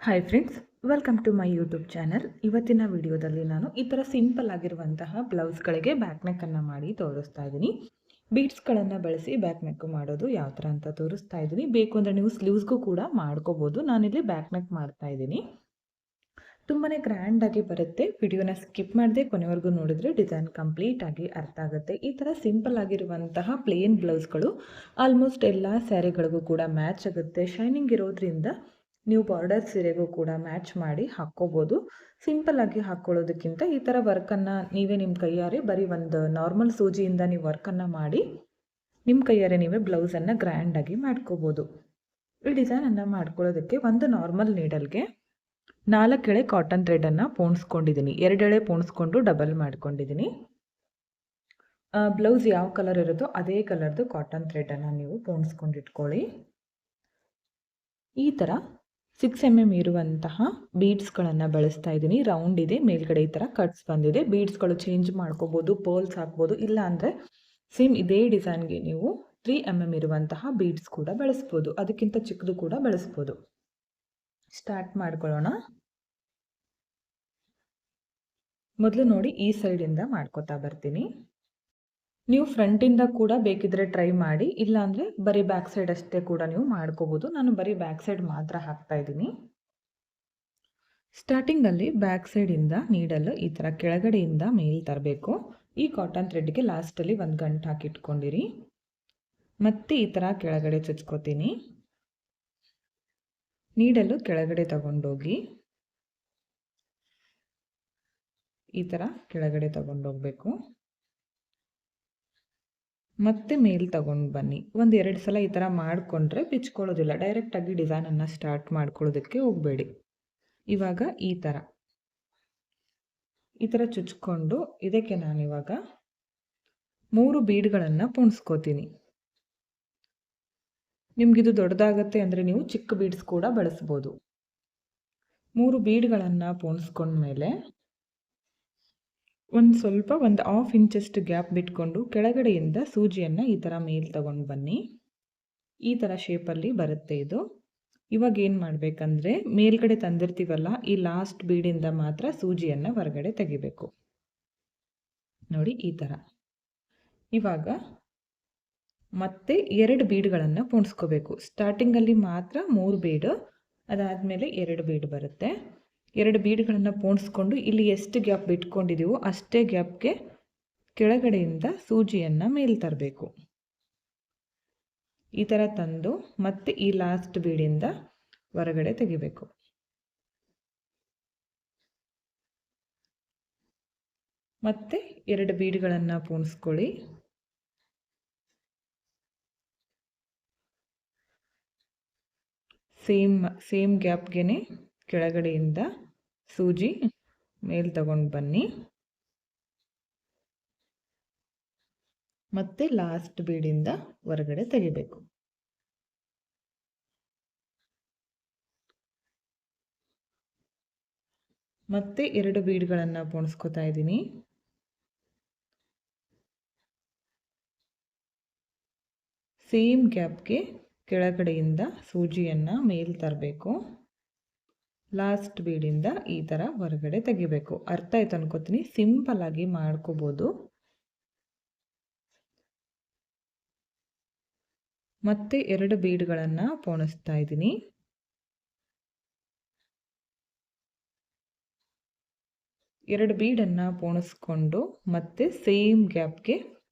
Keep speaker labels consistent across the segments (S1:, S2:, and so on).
S1: Hi friends, welcome to my YouTube channel. ಇವತ್ತಿನ ವಿಡಿಯೋದಲ್ಲಿ ನಾನು ಈ ಥರ ಸಿಂಪಲ್ ಆಗಿರುವಂತಹ ಬ್ಲೌಸ್ಗಳಿಗೆ ಬ್ಯಾಕ್ ನೆಕ್ಕನ್ನು ಮಾಡಿ ತೋರಿಸ್ತಾ ಇದ್ದೀನಿ. ಬೀಡ್ಸ್ಗಳನ್ನು ಬಳಸಿ ಬ್ಯಾಕ್ ನೆಕ್ ಮಾಡೋದು ಯಾವ ಥರ ಅಂತ ತೋರಿಸ್ತಾ ಇದ್ದೀನಿ. ಬೇಕು ಅಂದರೆ ನೀವು ಸ್ಲೀವ್ಸ್ಗೂ ಕೂಡ ಮಾಡ್ಕೋಬೋದು. ನಾನಿಲ್ಲಿ ಬ್ಯಾಕ್ ನೆಕ್ ಮಾಡ್ತಾ ಇದ್ದೀನಿ. ತುಂಬಾ ಗ್ರ್ಯಾಂಡಾಗಿ ಬರುತ್ತೆ. ವಿಡಿಯೋನ ಸ್ಕಿಪ್ ಮಾಡದೆ ಕೊನೆವರೆಗೂ ನೋಡಿದರೆ ಡಿಸೈನ್ ಕಂಪ್ಲೀಟಾಗಿ ಅರ್ಥ ಆಗುತ್ತೆ. ಈ ಥರ ಸಿಂಪಲ್ ಆಗಿರುವಂತಹ ಪ್ಲೇನ್ ಬ್ಲೌಸ್ಗಳು ಆಲ್ಮೋಸ್ಟ್ ಎಲ್ಲ ಸ್ಯಾರಿಗಳಿಗೂ ಕೂಡ ಮ್ಯಾಚ್ ಆಗುತ್ತೆ. ಶೈನಿಂಗ್ ಇರೋದ್ರಿಂದ ನೀವು ಬಾರ್ಡರ್ ಸೀರೆಗೂ ಕೂಡ ಮ್ಯಾಚ್ ಮಾಡಿ ಹಾಕ್ಕೋಬೋದು. ಸಿಂಪಲ್ಲಾಗಿ ಹಾಕ್ಕೊಳ್ಳೋದಕ್ಕಿಂತ ಈ ಥರ ವರ್ಕನ್ನು ನೀವೇ ನಿಮ್ಮ ಕೈಯಾರೆ ಬರೀ ಒಂದು ನಾರ್ಮಲ್ ಸೂಜಿಯಿಂದ ನೀವು ವರ್ಕನ್ನು ಮಾಡಿ ನಿಮ್ಮ ಕೈಯಾರೆ ನೀವೇ ಬ್ಲೌಸನ್ನು ಗ್ರ್ಯಾಂಡಾಗಿ ಮಾಡ್ಕೋಬೋದು. ಈ ಡಿಸೈನನ್ನು ಮಾಡ್ಕೊಳ್ಳೋದಕ್ಕೆ ಒಂದು ನಾರ್ಮಲ್ ನೀಡಲ್ಗೆ 4 ಎಳೆ ಕಾಟನ್ ಥ್ರೆಡನ್ನು ಪೋಣಿಸ್ಕೊಂಡಿದ್ದೀನಿ. 2 ಎಳೆ ಪೋಣಿಸ್ಕೊಂಡು ಡಬಲ್ ಮಾಡ್ಕೊಂಡಿದ್ದೀನಿ. ಬ್ಲೌಸ್ ಯಾವ ಕಲರ್ ಇರುತ್ತೋ ಅದೇ ಕಲರ್ದು ಕಾಟನ್ ಥ್ರೆಡನ್ನು ನೀವು ಪೋಣಿಸ್ಕೊಂಡಿಟ್ಕೊಳ್ಳಿ. ಈ ಥರ 6 mm ಇರುವಂತಹ ಬೀಡ್ಸ್ಗಳನ್ನು ಬಳಸ್ತಾ ಇದ್ದೀನಿ. ರೌಂಡ್ ಇದೆ, ಮೇಲ್ಗಡೆ ಈ ಥರ ಕಟ್ಸ್ ಬಂದಿದೆ. ಬೀಡ್ಸ್ಗಳು ಚೇಂಜ್ ಮಾಡ್ಕೋಬೋದು, ಪರ್ಲ್ಸ್ ಹಾಕ್ಬೋದು. ಇಲ್ಲ ಅಂದರೆ ಸೇಮ್ ಇದೇ ಡಿಸೈನ್ಗೆ ನೀವು 3 mm ಇರುವಂತಹ ಬೀಡ್ಸ್ ಕೂಡ ಬಳಸ್ಬೋದು. ಅದಕ್ಕಿಂತ ಚಿಕ್ಕದು ಕೂಡ ಬಳಸ್ಬೋದು. ಸ್ಟಾರ್ಟ್ ಮಾಡ್ಕೊಳ್ಳೋಣ. ಮೊದಲು ನೋಡಿ, ಈ ಸೈಡಿಂದ ಮಾಡ್ಕೋತಾ ಬರ್ತೀನಿ. ನೀವು ಫ್ರಂಟಿಂದ ಕೂಡ ಬೇಕಿದ್ರೆ ಟ್ರೈ ಮಾಡಿ, ಇಲ್ಲಾಂದರೆ ಬರೀ ಬ್ಯಾಕ್ ಸೈಡ್ ಅಷ್ಟೇ ಕೂಡ ನೀವು ಮಾಡ್ಕೋಬೋದು. ನಾನು ಬರೀ ಬ್ಯಾಕ್ ಸೈಡ್ ಮಾತ್ರ ಹಾಕ್ತಾ ಇದ್ದೀನಿ. ಸ್ಟಾರ್ಟಿಂಗಲ್ಲಿ ಬ್ಯಾಕ್ ಸೈಡಿಂದ ನೀಡಲು ಈ ಥರ ಕೆಳಗಡೆಯಿಂದ ಮೇಲ್ ತರಬೇಕು. ಈ ಕಾಟನ್ ಥ್ರೆಡ್ಗೆ ಲಾಸ್ಟಲ್ಲಿ ಒಂದು ಗಂಟು ಹಾಕಿಟ್ಕೊಂಡಿರಿ. ಮತ್ತೆ ಈ ಥರ ಕೆಳಗಡೆ ಚುಚ್ಕೋತೀನಿ. ನೀಡಲು ಕೆಳಗಡೆ ತಗೊಂಡೋಗಿ ಈ ಥರ ಕೆಳಗಡೆ ತಗೊಂಡೋಗ್ಬೇಕು. ಮತ್ತೆ ಮೇಲ್ ತಗೊಂಡು ಬನ್ನಿ. 1-2 ಸಲ ಈ ಥರ ಮಾಡಿಕೊಂಡ್ರೆ ಬಿಚ್ಕೊಳ್ಳೋದಿಲ್ಲ. ಡೈರೆಕ್ಟಾಗಿ ಡಿಸೈನನ್ನು ಸ್ಟಾರ್ಟ್ ಮಾಡ್ಕೊಳ್ಳೋದಕ್ಕೆ ಹೋಗಬೇಡಿ. ಇವಾಗ ಈ ಥರ ಚುಚ್ಕೊಂಡು ಇದಕ್ಕೆ ನಾನಿವಾಗ 3 ಬೀಡ್ಗಳನ್ನು ಪೋಣಿಸ್ಕೋತೀನಿ. ನಿಮಗಿದು ದೊಡ್ಡದಾಗತ್ತೆ ಅಂದರೆ ನೀವು ಚಿಕ್ಕ ಬೀಡ್ಸ್ ಕೂಡ ಬಳಸ್ಬೋದು. 3 ಬೀಡ್ಗಳನ್ನು ಪೋಣಿಸ್ಕೊಂಡ್ಮೇಲೆ ಒಂದು 1/2 ಇಂಚಷ್ಟು ಗ್ಯಾಪ್ ಬಿಟ್ಕೊಂಡು ಕೆಳಗಡೆಯಿಂದ ಸೂಜಿಯನ್ನು ಈ ಥರ ಮೇಲ್ ತಗೊಂಡು ಬನ್ನಿ. ಈ ಥರ ಶೇಪಲ್ಲಿ ಬರುತ್ತೆ ಇದು. ಇವಾಗ ಏನು ಮಾಡಬೇಕಂದ್ರೆ ಮೇಲ್ಗಡೆ ತಂದಿರ್ತೀವಲ್ಲ, ಈ ಲಾಸ್ಟ್ ಬೀಡಿಂದ ಮಾತ್ರ ಸೂಜಿಯನ್ನು ಹೊರಗಡೆ ತೆಗಿಬೇಕು. ನೋಡಿ ಈ ಥರ. ಇವಾಗ ಮತ್ತೆ 2 ಬೀಡ್ಗಳನ್ನು ಪೋಣಿಸ್ಕೋಬೇಕು. ಸ್ಟಾರ್ಟಿಂಗಲ್ಲಿ ಮಾತ್ರ 3 ಬೀಡು, ಅದಾದಮೇಲೆ 2 ಬೀಡ್ ಬರುತ್ತೆ. 2 ಬೀಡ್ಗಳನ್ನು ಪೋಣಿಸ್ಕೊಂಡು ಇಲ್ಲಿ ಎಷ್ಟು ಗ್ಯಾಪ್ ಬಿಟ್ಕೊಂಡಿದ್ದೀವೋ ಅಷ್ಟೇ ಗ್ಯಾಪ್ಗೆ ಕೆಳಗಡೆಯಿಂದ ಸೂಜಿಯನ್ನು ಮೇಲ್ ತರಬೇಕು. ಈ ಥರ ತಂದು ಮತ್ತೆ ಈ ಲಾಸ್ಟ್ ಬೀಡಿಂದ ಹೊರಗಡೆ ತೆಗಿಬೇಕು. ಮತ್ತೆ 2 ಬೀಡ್ಗಳನ್ನು ಪೋಣಿಸ್ಕೊಳ್ಳಿ. ಸೇಮ್ ಗ್ಯಾಪ್ಗೆ ಕೆಳಗಡೆಯಿಂದ ಸೂಜಿ ಮೇಲ್ ತಗೊಂಡು ಬನ್ನಿ. ಮತ್ತೆ ಲಾಸ್ಟ್ ಬೀಡಿಂದ ಹೊರಗಡೆ ತೆಗಿಬೇಕು. ಮತ್ತೆ 2 ಬೀಡ್ಗಳನ್ನು ಪೋಣಿಸ್ಕೋತಾ ಇದ್ದೀನಿ. ಸೇಮ್ ಗ್ಯಾಪ್ಗೆ ಕೆಳಗಡೆಯಿಂದ ಸೂಜಿಯನ್ನು ಮೇಲ್ ತರಬೇಕು. ಲಾಸ್ಟ್ ಬೀಡಿಂದ ಈ ಥರ ಹೊರಗಡೆ ತೆಗಿಬೇಕು. ಅರ್ಥ ಆಯ್ತು ಅನ್ಕೋತೀನಿ. ಸಿಂಪಲ್ ಆಗಿ ಮಾಡ್ಕೋಬೋದು. ಮತ್ತೆ 2 ಬೀಡ್ಗಳನ್ನು ಪೋಣಿಸ್ತಾ ಇದ್ದೀನಿ. ಎರಡು ಬೀಡನ್ನು ಪೋಣಿಸ್ಕೊಂಡು ಮತ್ತೆ ಸೇಮ್ ಗ್ಯಾಪ್ಗೆ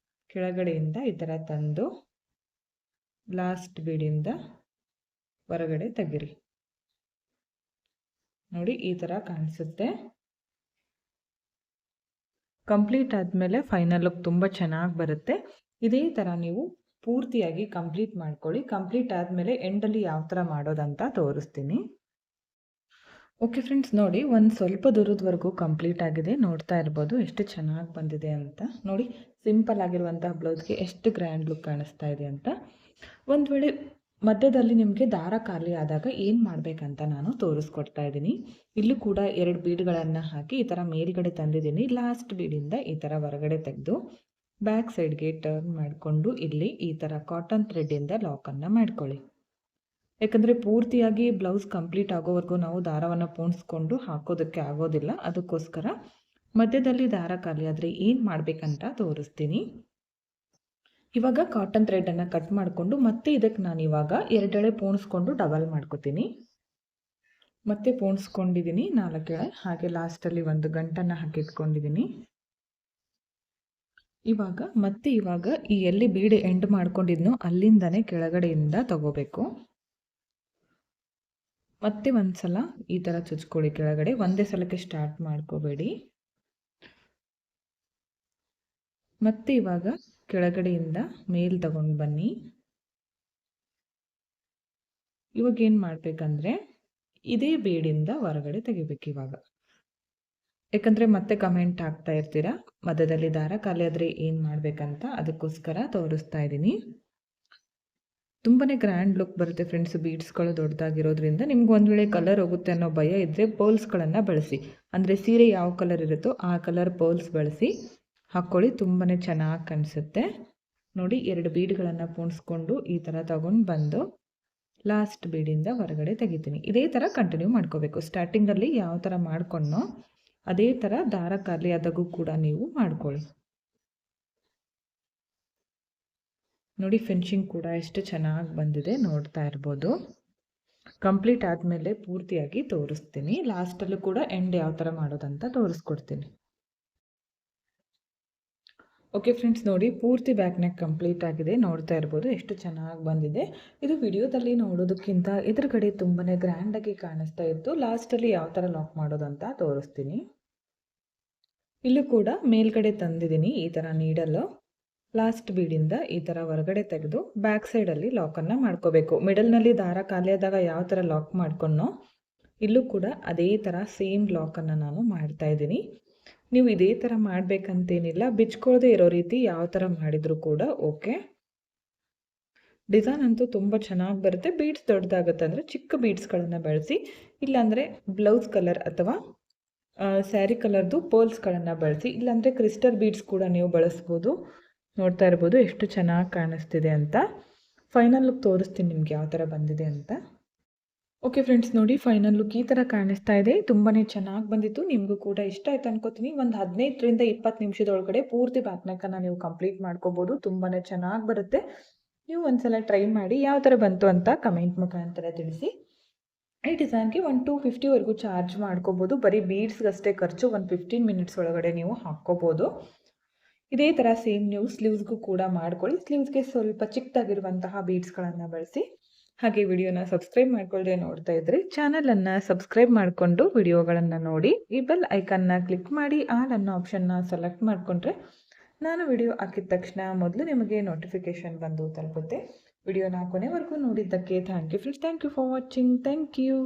S1: ಕೆಳಗಡೆಯಿಂದ ಈ ಥರ ತಂದು ಲಾಸ್ಟ್ ಬೀಡಿಂದ ಹೊರಗಡೆ ತೆಗಿರಿ. ನೋಡಿ ಈ ಥರ ಕಾಣಿಸುತ್ತೆ. ಕಂಪ್ಲೀಟ್ ಆದಮೇಲೆ ಫೈನಲ್ ಲುಕ್ ತುಂಬ ಚೆನ್ನಾಗಿ ಬರುತ್ತೆ. ಇದೇ ಥರ ನೀವು ಪೂರ್ತಿಯಾಗಿ ಕಂಪ್ಲೀಟ್ ಮಾಡ್ಕೊಳ್ಳಿ. ಕಂಪ್ಲೀಟ್ ಆದಮೇಲೆ ಎಂಡಲ್ಲಿ ಯಾವ ಥರ ಮಾಡೋದಂತ ತೋರಿಸ್ತೀನಿ. ಓಕೆ ಫ್ರೆಂಡ್ಸ್, ನೋಡಿ ಒಂದು ಸ್ವಲ್ಪ ದೂರದವರೆಗೂ ಕಂಪ್ಲೀಟ್ ಆಗಿದೆ. ನೋಡ್ತಾ ಇರ್ಬೋದು ಎಷ್ಟು ಚೆನ್ನಾಗಿ ಬಂದಿದೆ ಅಂತ. ನೋಡಿ ಸಿಂಪಲ್ ಆಗಿರುವಂತಹ ಬ್ಲೌಸ್ಗೆ ಎಷ್ಟು ಗ್ರ್ಯಾಂಡ್ ಲುಕ್ ಕಾಣಿಸ್ತಾ ಇದೆ ಅಂತ. ಒಂದು ವೇಳೆ ಮಧ್ಯದಲ್ಲಿ ನಿಮಗೆ ದಾರ ಖಾಲಿ ಆದಾಗ ಏನು ಮಾಡಬೇಕಂತ ನಾನು ತೋರಿಸ್ಕೊಡ್ತಾ ಇದ್ದೀನಿ. ಇಲ್ಲೂ ಕೂಡ 2 ಬೀಡ್ಗಳನ್ನು ಹಾಕಿ ಈ ಥರ ಮೇಲ್ಗಡೆ ತಂದಿದ್ದೀನಿ. ಲಾಸ್ಟ್ ಬೀಡಿಂದ ಈ ಥರ ಹೊರಗಡೆ ತೆಗೆದು ಬ್ಯಾಕ್ ಸೈಡ್ಗೆ ಟರ್ನ್ ಮಾಡಿಕೊಂಡು ಇಲ್ಲಿ ಈ ಥರ ಕಾಟನ್ ಥ್ರೆಡ್ಡಿಂದ ಲಾಕನ್ನು ಮಾಡ್ಕೊಳ್ಳಿ. ಯಾಕಂದರೆ ಪೂರ್ತಿಯಾಗಿ ಬ್ಲೌಸ್ ಕಂಪ್ಲೀಟ್ ಆಗೋವರೆಗೂ ನಾವು ದಾರವನ್ನು ಪೋಣಿಸ್ಕೊಂಡು ಹಾಕೋದಕ್ಕೆ ಆಗೋದಿಲ್ಲ. ಅದಕ್ಕೋಸ್ಕರ ಮಧ್ಯದಲ್ಲಿ ದಾರ ಖಾಲಿ ಆದರೆ ಏನು ಮಾಡಬೇಕಂತ ತೋರಿಸ್ತೀನಿ. ಇವಾಗ ಕಾಟನ್ ಥ್ರೆಡನ್ನು ಕಟ್ ಮಾಡಿಕೊಂಡು ಮತ್ತೆ ಇದಕ್ಕೆ ನಾನು ಇವಾಗ 2 ಎಳೆ ಪೋಣಿಸ್ಕೊಂಡು ಡಬಲ್ ಮಾಡ್ಕೋತೀನಿ. ಮತ್ತೆ ಪೋಣಿಸ್ಕೊಂಡಿದ್ದೀನಿ 4 ಎಳೆ, ಹಾಗೆ ಲಾಸ್ಟಲ್ಲಿ ಒಂದು ಗಂಟನ್ನು ಹಾಕಿಟ್ಕೊಂಡಿದ್ದೀನಿ. ಇವಾಗ ಈ ಎಲ್ಲಿ ಬೀಡ್ ಎಂಡ್ ಮಾಡ್ಕೊಂಡಿದ್ನೋ ಅಲ್ಲಿಂದನೇ ಕೆಳಗಡೆಯಿಂದ ತಗೋಬೇಕು. ಮತ್ತೆ ಒಂದ್ಸಲ ಈ ಥರ ಚುಚ್ಕೊಳ್ಳಿ ಕೆಳಗಡೆ, ಒಂದೇ ಸಲಕ್ಕೆ ಸ್ಟಾರ್ಟ್ ಮಾಡ್ಕೋಬೇಡಿ. ಮತ್ತೆ ಇವಾಗ ಕೆಳಗಡೆಯಿಂದ ಮೇಲ್ ತಗೊಂಡು ಬನ್ನಿ. ಇವಾಗ ಏನು ಮಾಡಬೇಕಂದ್ರೆ ಇದೇ ಬೇಡಿಂದ ಹೊರಗಡೆ ತೆಗಿಬೇಕು ಇವಾಗ. ಯಾಕಂದರೆ ಮತ್ತೆ ಕಮೆಂಟ್ ಆಗ್ತಾ ಇರ್ತೀರಾ ಮಧ್ಯದಲ್ಲಿ ದಾರ ಖಾಲಿ ಆದರೆ ಏನು ಮಾಡಬೇಕಂತ, ಅದಕ್ಕೋಸ್ಕರ ತೋರಿಸ್ತಾ ಇದ್ದೀನಿ. ತುಂಬಾ ಗ್ರ್ಯಾಂಡ್ ಲುಕ್ ಬರುತ್ತೆ ಫ್ರೆಂಡ್ಸ್. ಬೀಡ್ಸ್ಗಳು ದೊಡ್ಡದಾಗಿರೋದ್ರಿಂದ ನಿಮ್ಗೆ ಒಂದು ವೇಳೆ ಕಲರ್ ಹೋಗುತ್ತೆ ಅನ್ನೋ ಭಯ ಇದ್ದರೆ ಪರ್ಲ್ಸ್ಗಳನ್ನು ಬಳಸಿ. ಅಂದರೆ ಸೀರೆ ಯಾವ ಕಲರ್ ಇರುತ್ತೋ ಆ ಕಲರ್ ಪರ್ಲ್ಸ್ ಬಳಸಿ ಹಾಕ್ಕೊಳ್ಳಿ, ತುಂಬಾ ಚೆನ್ನಾಗಿ ಕಾಣಿಸುತ್ತೆ. ನೋಡಿ 2 ಬೀಡ್ಗಳನ್ನು ಪೋಣಿಸ್ಕೊಂಡು ಈ ಥರ ತಗೊಂಡು ಬಂದು ಲಾಸ್ಟ್ ಬೀಡಿಂದ ಹೊರಗಡೆ ತೆಗಿತೀನಿ. ಇದೇ ಥರ ಕಂಟಿನ್ಯೂ ಮಾಡ್ಕೋಬೇಕು. ಸ್ಟಾರ್ಟಿಂಗಲ್ಲಿ ಯಾವ ಥರ ಮಾಡ್ಕೊಂಡೋ ಅದೇ ಥರ ದಾರ ಖಾಲಿ ಆದಾಗೂ ಕೂಡ ನೀವು ಮಾಡ್ಕೊಳ್ಳಿ. ನೋಡಿ ಫಿನಿಶಿಂಗ್ ಕೂಡ ಎಷ್ಟು ಚೆನ್ನಾಗಿ ಬಂದಿದೆ, ನೋಡ್ತಾ ಇರ್ಬೋದು. ಕಂಪ್ಲೀಟ್ ಆದಮೇಲೆ ಪೂರ್ತಿಯಾಗಿ ತೋರಿಸ್ತೀನಿ. ಲಾಸ್ಟಲ್ಲೂ ಕೂಡ ಎಂಡ್ ಯಾವ ಥರ ಮಾಡೋದಂತ ತೋರಿಸ್ಕೊಡ್ತೀನಿ. ಓಕೆ ಫ್ರೆಂಡ್ಸ್, ನೋಡಿ ಪೂರ್ತಿ ಬ್ಯಾಕ್ ನೆಕ್ ಕಂಪ್ಲೀಟ್ ಆಗಿದೆ, ನೋಡ್ತಾ ಇರ್ಬೋದು ಎಷ್ಟು ಚೆನ್ನಾಗಿ ಬಂದಿದೆ. ಇದು ವಿಡಿಯೋದಲ್ಲಿ ನೋಡೋದಕ್ಕಿಂತ ಎದುರುಗಡೆ ತುಂಬಾ ಗ್ರ್ಯಾಂಡಾಗಿ ಕಾಣಿಸ್ತಾ ಇತ್ತು. ಲಾಸ್ಟಲ್ಲಿ ಯಾವ ಥರ ಲಾಕ್ ಮಾಡೋದಂತ ತೋರಿಸ್ತೀನಿ. ಇಲ್ಲೂ ಕೂಡ ಮೇಲ್ಗಡೆ ತಂದಿದ್ದೀನಿ ಈ ಥರ ನೀಡಲ್ಲು. ಲಾಸ್ಟ್ ಬೀಡಿಂದ ಈ ಥರ ಹೊರಗಡೆ ತೆಗೆದು ಬ್ಯಾಕ್ ಸೈಡಲ್ಲಿ ಲಾಕನ್ನು ಮಾಡ್ಕೋಬೇಕು. ಮಿಡಲ್ನಲ್ಲಿ ದಾರ ಖಾಲಿಯಾದಾಗ ಯಾವ ಥರ ಲಾಕ್ ಮಾಡ್ಕೊಂಡೋ ಇಲ್ಲೂ ಕೂಡ ಅದೇ ಥರ ಸೇಮ್ ಲಾಕನ್ನು ನಾನು ಮಾಡ್ತಾ ಇದ್ದೀನಿ. ನೀವು ಇದೇ ಥರ ಮಾಡಬೇಕಂತೇನಿಲ್ಲ, ಬಿಚ್ಕೊಳ್ಳದೆ ಇರೋ ರೀತಿ ಯಾವ ಥರ ಮಾಡಿದರೂ ಕೂಡ ಓಕೆ. ಡಿಸೈನ್ ಅಂತೂ ತುಂಬ ಚೆನ್ನಾಗಿ ಬರುತ್ತೆ. ಬೀಡ್ಸ್ ದೊಡ್ಡದಾಗುತ್ತೆ ಅಂದರೆ ಚಿಕ್ಕ ಬೀಡ್ಸ್ಗಳನ್ನು ಬಳಸಿ, ಇಲ್ಲಾಂದರೆ ಬ್ಲೌಸ್ ಕಲರ್ ಅಥವಾ ಸ್ಯಾರಿ ಕಲರ್ದು ಪರ್ಲ್ಸ್ಗಳನ್ನು ಬಳಸಿ, ಇಲ್ಲಾಂದರೆ ಕ್ರಿಸ್ಟಲ್ ಬೀಡ್ಸ್ ಕೂಡ ನೀವು ಬಳಸ್ಬೋದು. ನೋಡ್ತಾ ಇರ್ಬೋದು ಎಷ್ಟು ಚೆನ್ನಾಗಿ ಕಾಣಿಸ್ತಿದೆ ಅಂತ. ಫೈನಲ್ ಲುಕ್ ತೋರಿಸ್ತೀನಿ ನಿಮ್ಗೆ ಯಾವ ಥರ ಬಂದಿದೆ ಅಂತ. ಓಕೆ ಫ್ರೆಂಡ್ಸ್, ನೋಡಿ ಫೈನಲ್ ಲುಕ್ ಈ ಥರ ಕಾಣಿಸ್ತಾ ಇದೆ. ತುಂಬಾ ಚೆನ್ನಾಗಿ ಬಂದಿತ್ತು, ನಿಮಗೂ ಕೂಡ ಇಷ್ಟ ಆಯ್ತು ಅನ್ಕೋತೀನಿ. ಒಂದು 15ರಿಂದ 20 ನಿಮಿಷದೊಳಗಡೆ ಪೂರ್ತಿ ಬ್ಯಾಕ್ ನೆಕ್ಕನ್ನು ನೀವು ಕಂಪ್ಲೀಟ್ ಮಾಡ್ಕೋಬೋದು. ತುಂಬಾ ಚೆನ್ನಾಗಿ ಬರುತ್ತೆ. ನೀವು ಒಂದ್ಸಲ ಟ್ರೈ ಮಾಡಿ ಯಾವ ಥರ ಬಂತು ಅಂತ ಕಮೆಂಟ್ ಮುಖಾಂತರ ತಿಳಿಸಿ. ಈ ಡಿಸೈನ್ಗೆ 250ವರೆಗೂ ಚಾರ್ಜ್ ಮಾಡ್ಕೋಬೋದು. ಬರೀ ಬೀಡ್ಸ್ಗಷ್ಟೇ ಖರ್ಚು. 15 ಮಿನಿಟ್ಸ್ ಒಳಗಡೆ ನೀವು ಹಾಕ್ಕೋಬೋದು. ಇದೇ ಥರ ಸೇಮ್ ನೀವು ಸ್ಲೀವ್ಸ್ಗೂ ಕೂಡ ಮಾಡ್ಕೊಳ್ಳಿ. ಸ್ಲೀವ್ಸ್ಗೆ ಸ್ವಲ್ಪ ಚಿಕ್ಕದಾಗಿರುವಂತಹ ಬೀಡ್ಸ್ಗಳನ್ನು ಬಳಸಿ. ಹಾಗೆ ವಿಡಿಯೋನ ಸಬ್ಸ್ಕ್ರೈಬ್ ಮಾಡ್ಕೊಳ್ಳದೆ ನೋಡ್ತಾ ಇದ್ದರೆ ಚಾನಲನ್ನು ಸಬ್ಸ್ಕ್ರೈಬ್ ಮಾಡಿಕೊಂಡು ವಿಡಿಯೋಗಳನ್ನು ನೋಡಿ. ಈ ಬೆಲ್ ಐಕನ್ನ ಕ್ಲಿಕ್ ಮಾಡಿ ಆಲ್ ಅನ್ನೋ ಆಪ್ಷನ್ನ ಸೆಲೆಕ್ಟ್ ಮಾಡಿಕೊಂಡ್ರೆ ನಾನು ವಿಡಿಯೋ ಹಾಕಿದ ತಕ್ಷಣ ಮೊದಲು ನಿಮಗೆ ನೋಟಿಫಿಕೇಷನ್ ಬಂದು ತಲುಪುತ್ತೆ. ವಿಡಿಯೋನ ಕೊನೆವರೆಗೂ ನೋಡಿದ್ದಕ್ಕೆ thank you friends. Thank you for watching. Thank you.